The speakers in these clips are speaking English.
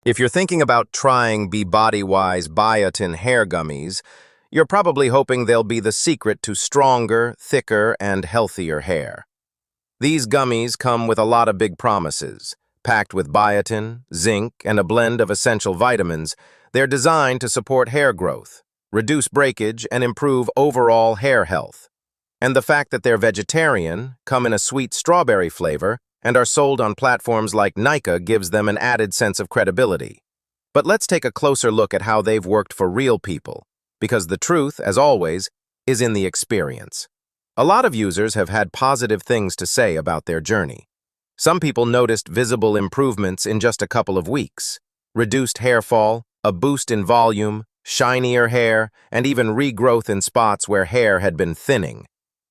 If you're thinking about trying Be Bodywise Biotin hair gummies, you're probably hoping they'll be the secret to stronger, thicker, and healthier hair. These gummies come with a lot of big promises. Packed with biotin, zinc, and a blend of essential vitamins, they're designed to support hair growth, reduce breakage, and improve overall hair health. And the fact that they're vegetarian, come in a sweet strawberry flavor, and are sold on platforms like Nika gives them an added sense of credibility. But let's take a closer look at how they've worked for real people, because the truth, as always, is in the experience. A lot of users have had positive things to say about their journey. Some people noticed visible improvements in just a couple of weeks: reduced hair fall, a boost in volume, shinier hair, and even regrowth in spots where hair had been thinning.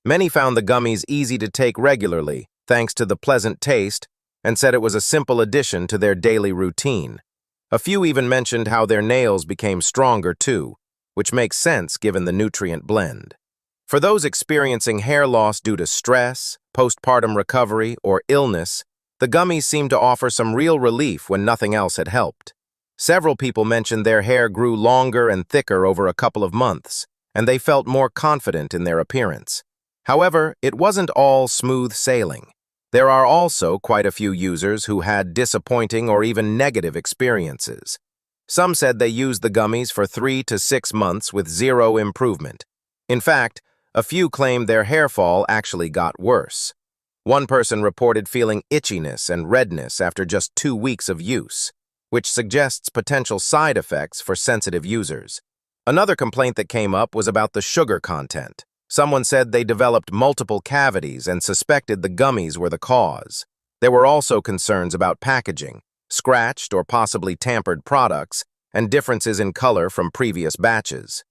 Many found the gummies easy to take regularly, thanks to the pleasant taste, and said it was a simple addition to their daily routine. A few even mentioned how their nails became stronger too, which makes sense given the nutrient blend. For those experiencing hair loss due to stress, postpartum recovery, or illness, the gummies seemed to offer some real relief when nothing else had helped. Several people mentioned their hair grew longer and thicker over a couple of months, and they felt more confident in their appearance. However, it wasn't all smooth sailing. There are also quite a few users who had disappointing or even negative experiences. Some said they used the gummies for 3 to 6 months with zero improvement. In fact, a few claimed their hair fall actually got worse. One person reported feeling itchiness and redness after just 2 weeks of use, which suggests potential side effects for sensitive users. Another complaint that came up was about the sugar content. Someone said they developed multiple cavities and suspected the gummies were the cause. There were also concerns about packaging, scratched or possibly tampered products, and differences in color from previous batches.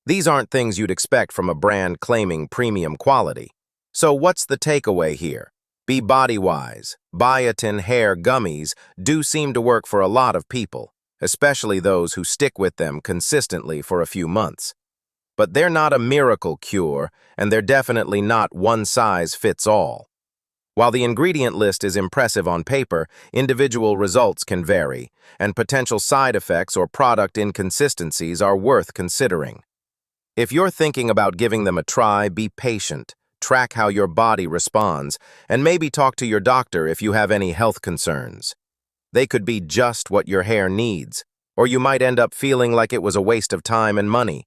These aren't things you'd expect from a brand claiming premium quality. So what's the takeaway here? Be Bodywise Biotin hair gummies do seem to work for a lot of people, especially those who stick with them consistently for a few months. But they're not a miracle cure, and they're definitely not one size fits all. While the ingredient list is impressive on paper, individual results can vary, and potential side effects or product inconsistencies are worth considering. If you're thinking about giving them a try, be patient, track how your body responds, and maybe talk to your doctor if you have any health concerns. They could be just what your hair needs, or you might end up feeling like it was a waste of time and money.